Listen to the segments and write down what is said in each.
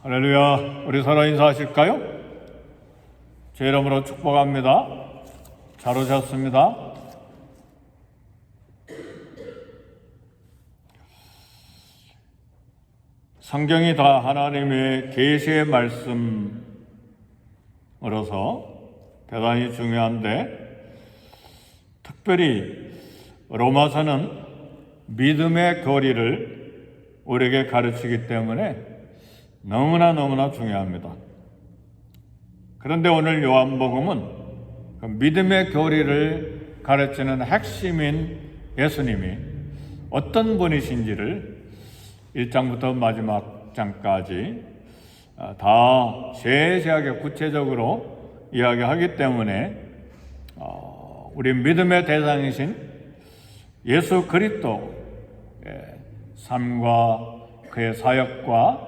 할렐루야. 우리 서로 인사하실까요? 제 이름으로 축복합니다. 잘 오셨습니다. 성경이 다 하나님의 계시의 말씀으로서 대단히 중요한데, 특별히 로마서는 믿음의 교리를 우리에게 가르치기 때문에 너무나 중요합니다. 그런데 오늘 요한복음은 그 믿음의 교리를 가르치는 핵심인 예수님이 어떤 분이신지를 1장부터 마지막 장까지 다 세세하게 구체적으로 이야기하기 때문에 우리 믿음의 대상이신 예수 그리스도의 삶과 그의 사역과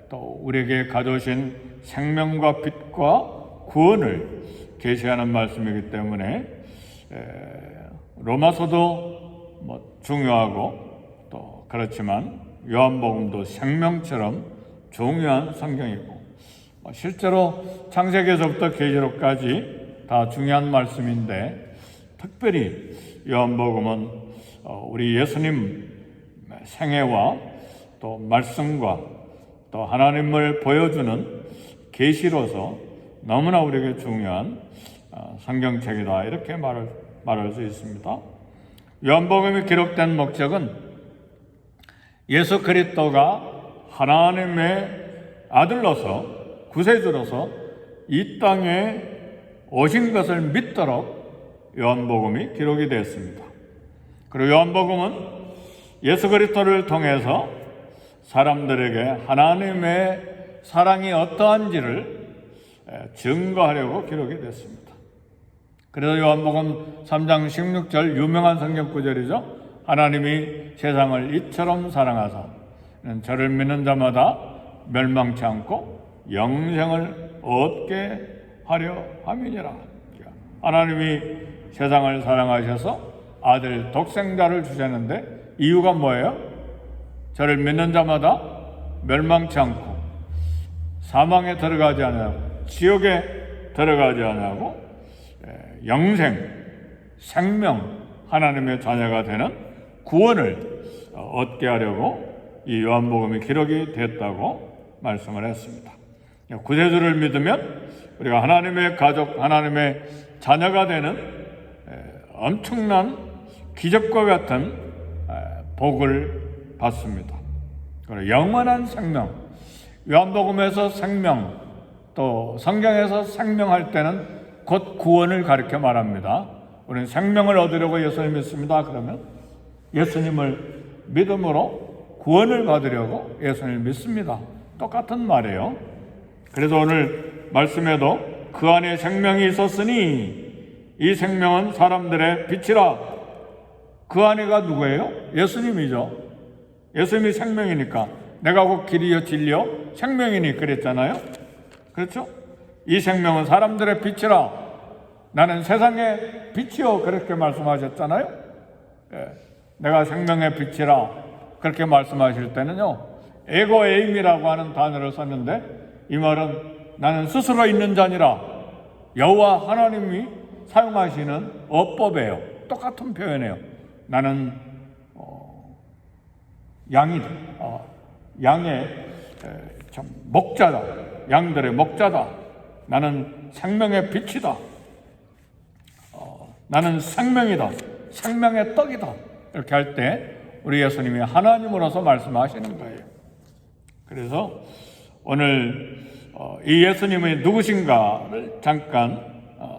또 우리에게 가져오신 생명과 빛과 구원을 계시하는 말씀이기 때문에 로마서도 중요하고 또 그렇지만 요한복음도 생명처럼 중요한 성경이고, 실제로 창세기에서부터 계시록까지 다 중요한 말씀인데, 특별히 요한복음은 우리 예수님 생애와 또 말씀과 또 하나님을 보여주는 계시로서 너무나 우리에게 중요한 성경책이다, 이렇게 말할 수 있습니다. 요한복음이 기록된 목적은 예수 그리스도가 하나님의 아들로서 구세주로서 이 땅에 오신 것을 믿도록 요한복음이 기록이 되었습니다. 그리고 요한복음은 예수 그리스도를 통해서 사람들에게 하나님의 사랑이 어떠한지를 증거하려고 기록이 됐습니다. 그래서 요한복음 3장 16절 유명한 성경 구절이죠. 하나님이 세상을 이처럼 사랑하사 저를 믿는 자마다 멸망치 않고 영생을 얻게 하려 함이니라. 하나님이 세상을 사랑하셔서 아들 독생자를 주셨는데 이유가 뭐예요? 저를 믿는 자마다 멸망치 않고 사망에 들어가지 않고 지옥에 들어가지 않고 영생, 생명, 하나님의 자녀가 되는 구원을 얻게 하려고 이 요한복음이 기록이 됐다고 말씀을 했습니다. 구세주를 믿으면 우리가 하나님의 가족, 하나님의 자녀가 되는 엄청난 기적과 같은 복을 받습니다. 그리고 영원한 생명, 요한복음에서 생명, 또 성경에서 생명할 때는 곧 구원을 가리켜 말합니다. 우리는 생명을 얻으려고 예수님을 믿습니다. 그러면 예수님을 믿음으로 구원을 받으려고 예수님을 믿습니다. 똑같은 말이에요. 그래서 오늘 말씀에도 그 안에 생명이 있었으니 이 생명은 사람들의 빛이라. 그 안에가 누구예요? 예수님이죠. 예수님이 생명이니까, 내가 곧 길이요 진리요 생명이니 그랬잖아요. 그렇죠? 이 생명은 사람들의 빛이라. 나는 세상의 빛이요, 그렇게 말씀하셨잖아요. 내가 생명의 빛이라 그렇게 말씀하실 때는요, 에고 에임이라고 하는 단어를 썼는데, 이 말은 나는 스스로 있는 자니라. 여호와 하나님이 사용하시는 어법이에요. 똑같은 표현이에요. 나는 양이다. 양의 목자다. 양들의 목자다. 나는 생명의 빛이다. 나는 생명이다. 생명의 떡이다. 이렇게 할 때 우리 예수님이 하나님으로서 말씀하시는 거예요. 그래서 오늘 이 예수님이 누구신가를 잠깐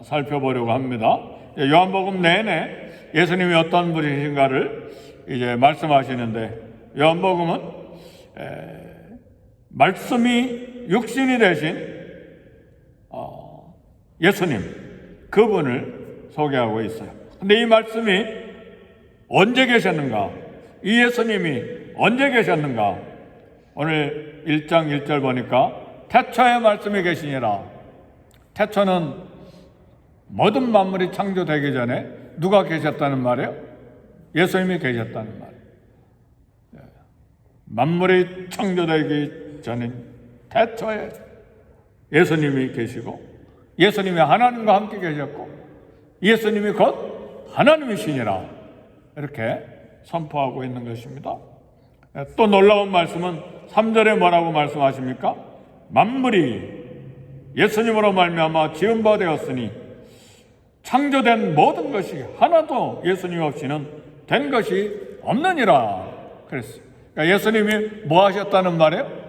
살펴보려고 합니다. 요한복음 내내 예수님이 어떤 분이신가를 이제 말씀하시는데, 요한복음은 말씀이 육신이 되신 예수님, 그분을 소개하고 있어요. 근데 이 말씀이 언제 계셨는가? 이 예수님이 언제 계셨는가? 오늘 1장 1절 보니까 태초에 말씀이 계시니라. 태초는 모든 만물이 창조되기 전에 누가 계셨다는 말이에요? 예수님이 계셨다는 말이에요. 만물이 창조되기 전인 대처에 예수님이 계시고 예수님이 하나님과 함께 계셨고 예수님이 곧 하나님이시니라 이렇게 선포하고 있는 것입니다. 또 놀라운 말씀은 3절에 뭐라고 말씀하십니까? 만물이 예수님으로 말미암아 지은 바 되었으니 창조된 모든 것이 하나도 예수님 없이는 된 것이 없느니라 그랬어요. 그러니까 예수님이 뭐 하셨다는 말이에요?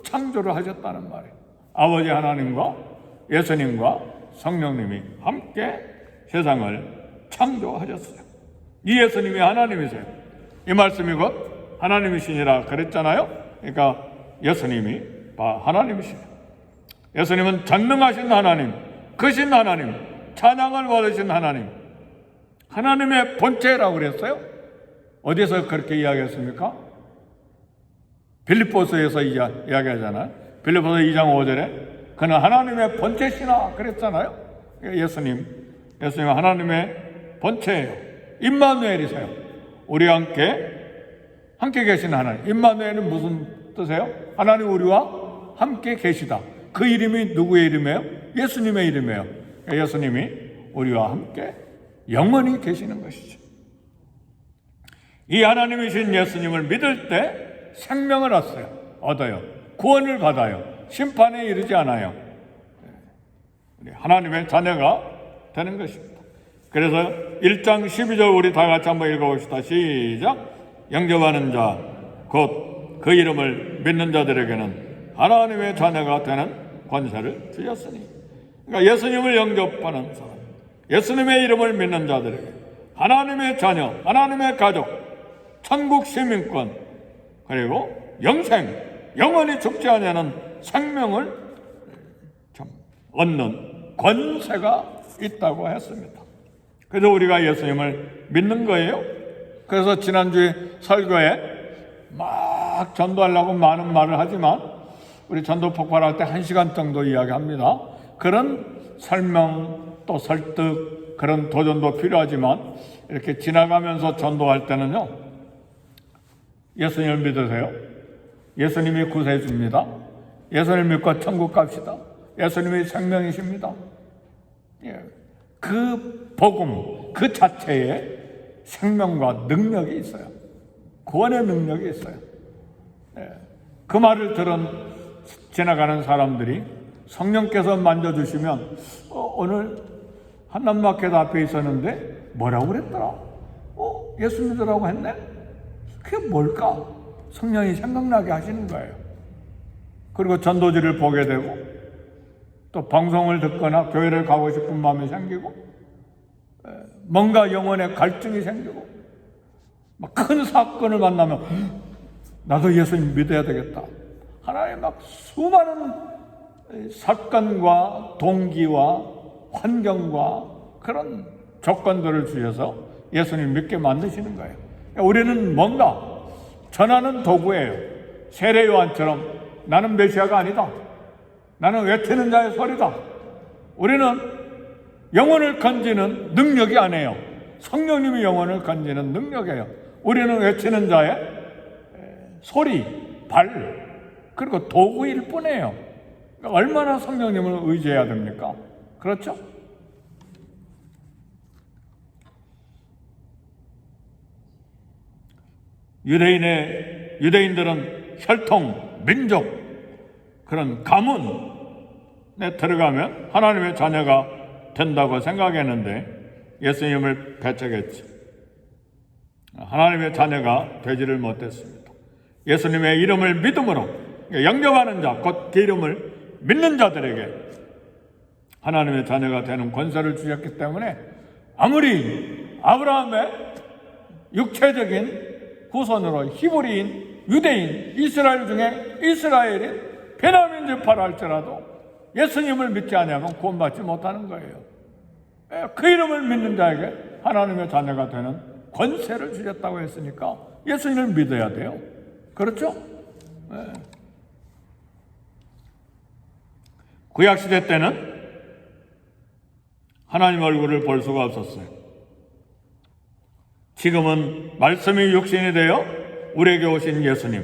창조를 하셨다는 말이에요. 아버지 하나님과 예수님과 성령님이 함께 세상을 창조하셨어요. 이 예수님이 하나님이세요. 이 말씀이 곧 하나님이시니라 그랬잖아요. 그러니까 예수님이 하나님이시네요. 예수님은 전능하신 하나님, 크신 하나님, 찬양을 받으신 하나님, 하나님의 본체라고 그랬어요. 어디서 그렇게 이야기했습니까? 빌립보서에서 이야기하잖아요. 빌립보서 2장 5절에 그는 하나님의 본체시나 그랬잖아요. 예수님은 하나님의 본체예요. 임마누엘이세요. 우리와 함께 계신 하나님. 임마누엘은 무슨 뜻이에요? 하나님 우리와 함께 계시다. 그 이름이 누구의 이름이에요? 예수님의 이름이에요. 예수님이 우리와 함께 영원히 계시는 것이죠. 이 하나님이신 예수님을 믿을 때 생명을 얻어요. 구원을 받아요. 심판에 이르지 않아요. 하나님의 자녀가 되는 것입니다. 그래서 1장 12절 우리 다 같이 한번 읽어봅시다. 시작. 영접하는 자, 곧 그 이름을 믿는 자들에게는 하나님의 자녀가 되는 권세를 주셨으니. 그러니까 예수님을 영접하는 사람, 예수님의 이름을 믿는 자들에게 하나님의 자녀, 하나님의 가족, 천국 시민권, 그리고 영생, 영원히 죽지 않는 생명을 얻는 권세가 있다고 했습니다. 그래서 우리가 예수님을 믿는 거예요. 그래서 지난주에 설교에 막 전도하려고 많은 말을 하지만 우리 전도 폭발할 때 1시간 정도 이야기합니다. 그런 설명 또 설득 그런 도전도 필요하지만 이렇게 지나가면서 전도할 때는요, 예수님을 믿으세요. 예수님이 구세해 줍니다. 예수님을 믿고 천국 갑시다. 예수님이 생명이십니다. 그 복음 그 자체에 생명과 능력이 있어요. 구원의 능력이 있어요. 그 말을 들은 지나가는 사람들이 성령께서 만져주시면 오늘 한남마켓 앞에 있었는데 뭐라고 그랬더라? 예수 믿으라고 했네? 그게 뭘까? 성령이 생각나게 하시는 거예요. 그리고 전도지를 보게 되고 또 방송을 듣거나 교회를 가고 싶은 마음이 생기고 뭔가 영혼의 갈증이 생기고 막 큰 사건을 만나면 나도 예수님 믿어야 되겠다. 하나님 막 수많은 사건과 동기와 환경과 그런 조건들을 주셔서 예수님 믿게 만드시는 거예요. 우리는 뭔가 전하는 도구예요. 세례 요한처럼 나는 메시아가 아니다. 나는 외치는 자의 소리다. 우리는 영혼을 건지는 능력이 아니에요. 성령님이 영혼을 건지는 능력이에요. 우리는 외치는 자의 소리, 발, 그리고 도구일 뿐이에요. 그러니까 얼마나 성령님을 의지해야 됩니까? 그렇죠? 유대인들은 혈통, 민족, 그런 가문에 들어가면 하나님의 자녀가 된다고 생각했는데 예수님을 배척했지. 하나님의 자녀가 되지를 못했습니다. 예수님의 이름을 믿음으로 영접하는 자, 곧 그 이름을 믿는 자들에게 하나님의 자녀가 되는 권세를 주셨기 때문에 아무리 아브라함의 육체적인 후손으로 히브리인, 유대인, 이스라엘 중에 이스라엘인 베냐민 지파라 할지라도 예수님을 믿지 않으면 구원받지 못하는 거예요. 그 이름을 믿는 자에게 하나님의 자녀가 되는 권세를 주셨다고 했으니까 예수님을 믿어야 돼요. 그렇죠? 구약시대 때는 하나님 얼굴을 볼 수가 없었어요. 지금은 말씀이 육신이 되어 우리에게 오신 예수님,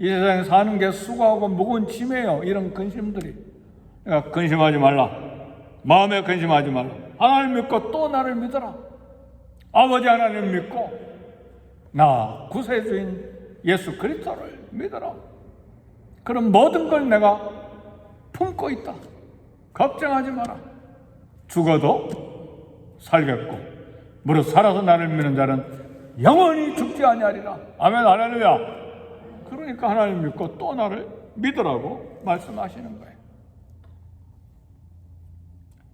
이 세상에 사는 게 수고하고 무거운 짐이에요. 이런 근심들이. 그러니까 근심하지 말라. 마음에 근심하지 말라. 하나님 믿고 또 나를 믿어라. 아버지 하나님 믿고 나 구세주인 예수 그리스도를 믿어라. 그럼 모든 걸 내가 품고 있다. 걱정하지 마라. 죽어도 살겠고 무릇 살아서 나를 믿는 자는 영원히 죽지 아니하리라. 아멘. 할렐루야. 그러니까 하나님 믿고 또 나를 믿으라고 말씀하시는 거예요.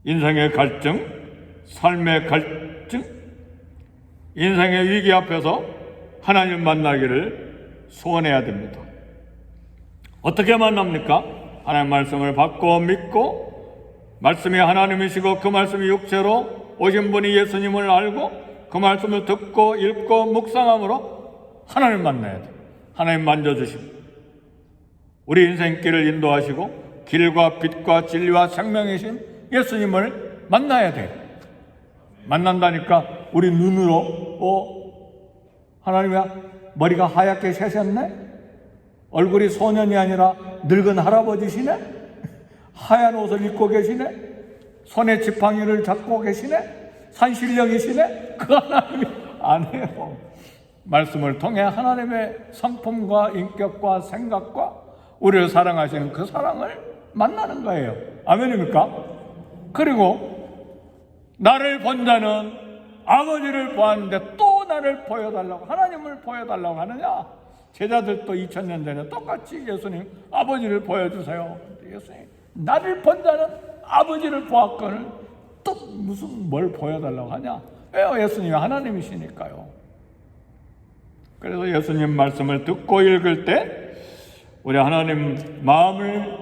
인생의 갈증, 삶의 갈증, 인생의 위기 앞에서 하나님 만나기를 소원해야 됩니다. 어떻게 만납니까? 하나님 말씀을 받고 믿고 말씀이 하나님이시고 그 말씀이 육체로 오신 분이 예수님을 알고 그 말씀을 듣고 읽고 묵상함으로 하나님 만나야 돼. 하나님 만져주시고 우리 인생길을 인도하시고 길과 빛과 진리와 생명이신 예수님을 만나야 돼. 만난다니까 우리 눈으로 하나님이야 머리가 하얗게 새셨네? 얼굴이 소년이 아니라 늙은 할아버지시네? 하얀 옷을 입고 계시네? 손에 지팡이를 잡고 계시네? 산신령이시네? 그 하나님이 아니에요. 말씀을 통해 하나님의 성품과 인격과 생각과 우리를 사랑하시는 그 사랑을 만나는 거예요. 아멘입니까? 그리고 나를 본 자는 아버지를 보았는데 또 나를 보여달라고, 하나님을 보여달라고 하느냐? 제자들도 2000년 전에 똑같이 예수님 아버지를 보여주세요. 예수님 나를 본 자는 아버지를 보았거늘 또 무슨 뭘 보여달라고 하냐? 왜요? 예수님이 하나님이시니까요. 그래서 예수님 말씀을 듣고 읽을 때 우리 하나님 마음을,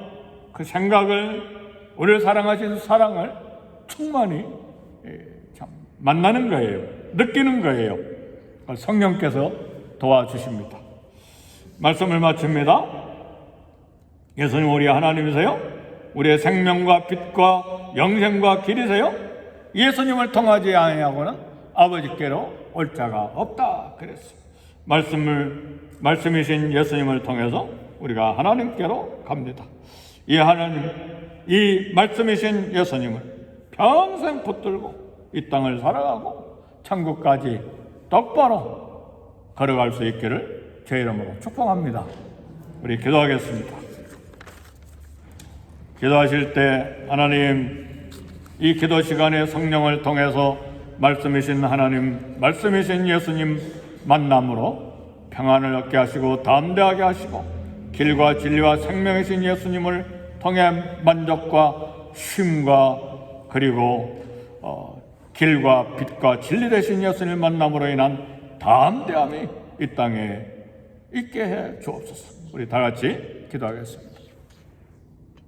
그 생각을, 우리를 사랑하신 사랑을 충만히 참 만나는 거예요. 느끼는 거예요. 성령께서 도와주십니다. 말씀을 마칩니다. 예수님 우리 하나님이세요? 우리의 생명과 빛과 영생과 길이세요? 예수님을 통하지 아니하고는 아버지께로 올 자가 없다 그랬어요. 말씀이신 예수님을 통해서 우리가 하나님께로 갑니다. 이 하나님, 이 말씀이신 예수님을 평생 붙들고 이 땅을 살아가고 천국까지 똑바로 걸어갈 수 있기를 제 이름으로 축복합니다. 우리 기도하겠습니다. 기도하실 때 하나님, 이 기도 시간에 성령을 통해서 말씀이신 하나님, 말씀이신 예수님 만남으로 평안을 얻게 하시고 담대하게 하시고 길과 진리와 생명이신 예수님을 통해 만족과 쉼과 그리고 길과 빛과 진리 되신 예수님 만남으로 인한 담대함이 이 땅에 있게 해 주옵소서. 우리 다 같이 기도하겠습니다.